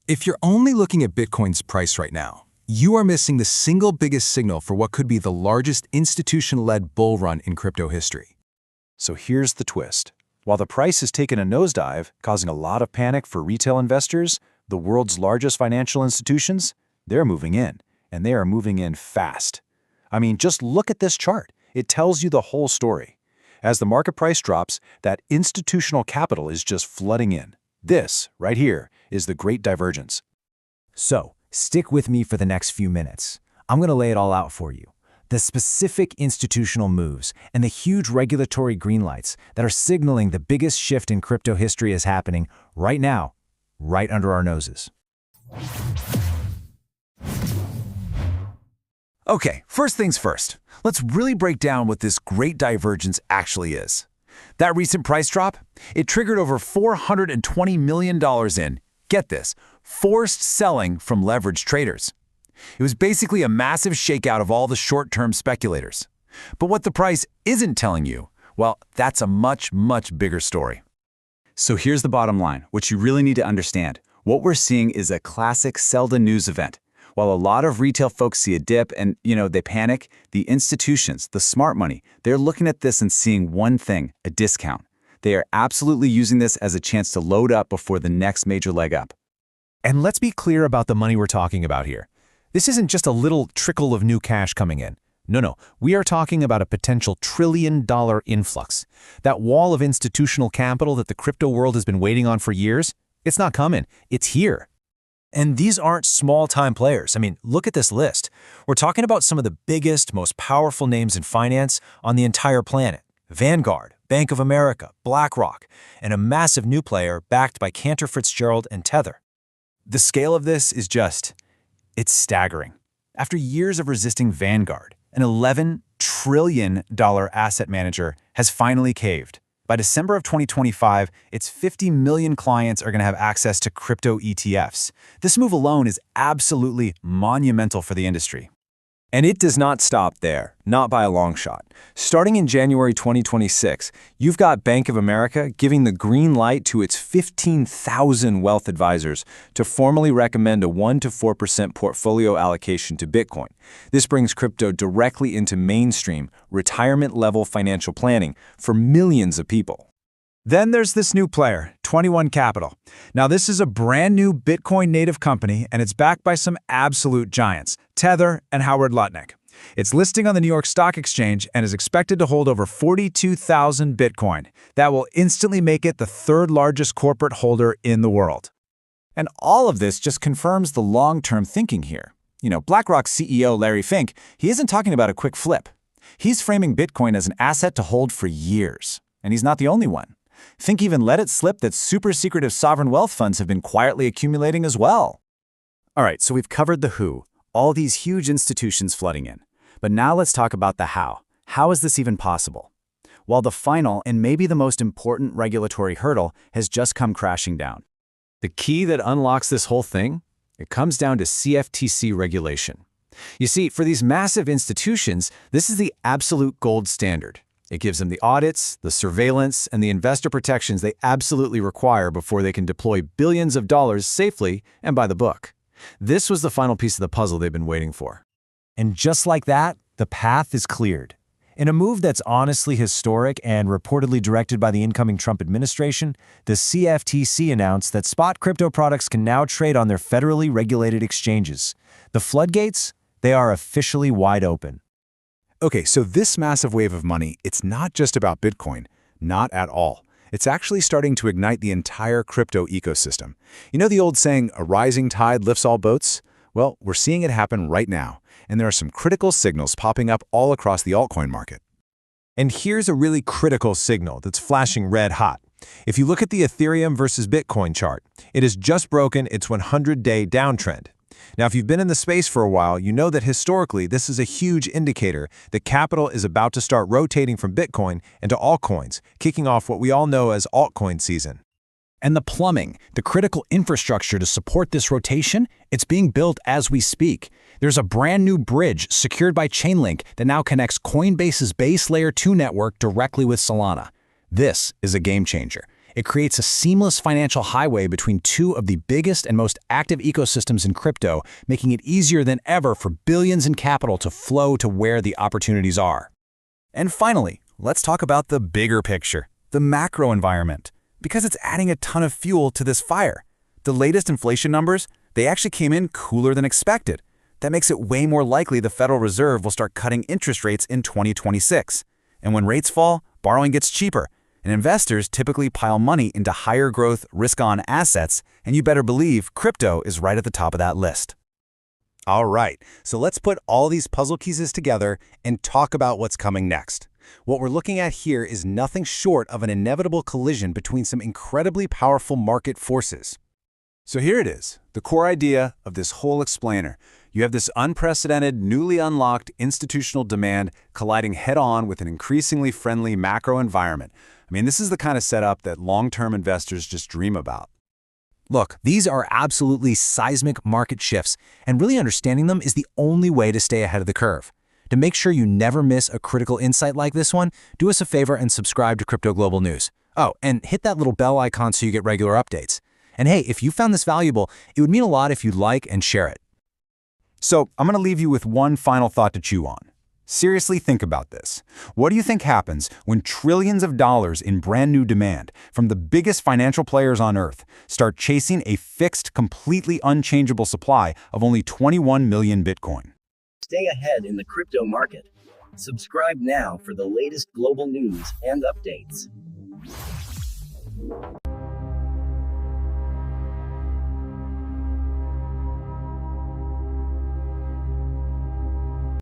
If you're only looking at Bitcoin's price right now, you are missing the single biggest signal for what could be the largest institution-led bull run in crypto history. So here's the twist. While the price has taken a nosedive, causing a lot of panic for retail investors, the world's largest financial institutions, they're moving in, and they are moving in fast. I mean, just look at this chart. It tells you the whole story. As the market price drops, that institutional capital is just flooding in. This, right here, is the Great Divergence. So, stick with me for the next few minutes. I'm going to lay it all out for you. The specific institutional moves and the huge regulatory green lights that are signaling the biggest shift in crypto history is happening right now, right under our noses. Okay, first things first. Let's really break down what this Great Divergence actually is. That recent price drop, it triggered over $420 million in, get this, forced selling from leveraged traders. It was basically a massive shakeout of all the short-term speculators. But what the price isn't telling you, well, that's a much, much bigger story. So here's the bottom line, what you really need to understand. What we're seeing is a classic sell-the-news event. While a lot of retail folks see a dip and, they panic, the institutions, the smart money, they're looking at this and seeing one thing, a discount. They are absolutely using this as a chance to load up before the next major leg up. And let's be clear about the money we're talking about here. This isn't just a little trickle of new cash coming in. No, we are talking about a potential trillion-dollar influx. That wall of institutional capital that the crypto world has been waiting on for years, it's not coming, it's here. And these aren't small-time players. I mean, look at this list. We're talking about some of the biggest, most powerful names in finance on the entire planet. Vanguard, Bank of America, BlackRock, and a massive new player backed by Cantor Fitzgerald and Tether. The scale of this is it's staggering. After years of resisting Vanguard, an $11 trillion asset manager has finally caved. By December of 2025, its 50 million clients are going to have access to crypto ETFs. This move alone is absolutely monumental for the industry. And it does not stop there, not by a long shot. Starting in January 2026, you've got Bank of America giving the green light to its 15,000 wealth advisors to formally recommend a 1 to 4% portfolio allocation to Bitcoin. This brings crypto directly into mainstream, retirement-level financial planning for millions of people. Then there's this new player, 21 Capital. Now this is a brand new Bitcoin native company and it's backed by some absolute giants, Tether and Howard Lutnick. It's listing on the New York Stock Exchange and is expected to hold over 42,000 Bitcoin. That will instantly make it the third largest corporate holder in the world. And all of this just confirms the long-term thinking here. BlackRock's CEO Larry Fink, he isn't talking about a quick flip. He's framing Bitcoin as an asset to hold for years. And he's not the only one. Fink even let it slip that super secretive sovereign wealth funds have been quietly accumulating as well. All right, so we've covered the who, all these huge institutions flooding in. But now let's talk about the how. How is this even possible? Well, the final and maybe the most important regulatory hurdle has just come crashing down. The key that unlocks this whole thing? It comes down to CFTC regulation. You see, for these massive institutions, this is the absolute gold standard. It gives them the audits, the surveillance, and the investor protections they absolutely require before they can deploy billions of dollars safely and by the book. This was the final piece of the puzzle they've been waiting for. And just like that, the path is cleared. In a move that's honestly historic and reportedly directed by the incoming Trump administration, the CFTC announced that spot crypto products can now trade on their federally regulated exchanges. The floodgates, they are officially wide open. Okay, so this massive wave of money, it's not just about Bitcoin. Not at all. It's actually starting to ignite the entire crypto ecosystem. You know the old saying, a rising tide lifts all boats? Well, we're seeing it happen right now, and there are some critical signals popping up all across the altcoin market. And here's a really critical signal that's flashing red hot. If you look at the Ethereum versus Bitcoin chart, it has just broken its 100-day downtrend. Now, if you've been in the space for a while, you know that historically this is a huge indicator that capital is about to start rotating from Bitcoin into altcoins, kicking off what we all know as altcoin season. And the plumbing, the critical infrastructure to support this rotation, it's being built as we speak. There's a brand new bridge secured by Chainlink that now connects Coinbase's Base Layer 2 network directly with Solana. This is a game changer. It creates a seamless financial highway between two of the biggest and most active ecosystems in crypto, making it easier than ever for billions in capital to flow to where the opportunities are. And finally, let's talk about the bigger picture, the macro environment, because it's adding a ton of fuel to this fire. The latest inflation numbers, they actually came in cooler than expected. That makes it way more likely the Federal Reserve will start cutting interest rates in 2026. And when rates fall, borrowing gets cheaper, and investors typically pile money into higher growth, risk-on assets, and you better believe crypto is right at the top of that list. All right, so let's put all these puzzle pieces together and talk about what's coming next. What we're looking at here is nothing short of an inevitable collision between some incredibly powerful market forces. So here it is, the core idea of this whole explainer. You have this unprecedented, newly unlocked institutional demand colliding head-on with an increasingly friendly macro environment. I mean, this is the kind of setup that long-term investors just dream about. Look, these are absolutely seismic market shifts, and really understanding them is the only way to stay ahead of the curve. To make sure you never miss a critical insight like this one, do us a favor and subscribe to Crypto Global News. Oh, and hit that little bell icon so you get regular updates. And hey, if you found this valuable, it would mean a lot if you'd like and share it. So I'm going to leave you with one final thought to chew on. Seriously think about this. What do you think happens when trillions of dollars in brand new demand from the biggest financial players on Earth start chasing a fixed, completely unchangeable supply of only 21 million Bitcoin? Stay ahead in the crypto market. Subscribe now for the latest global news and updates.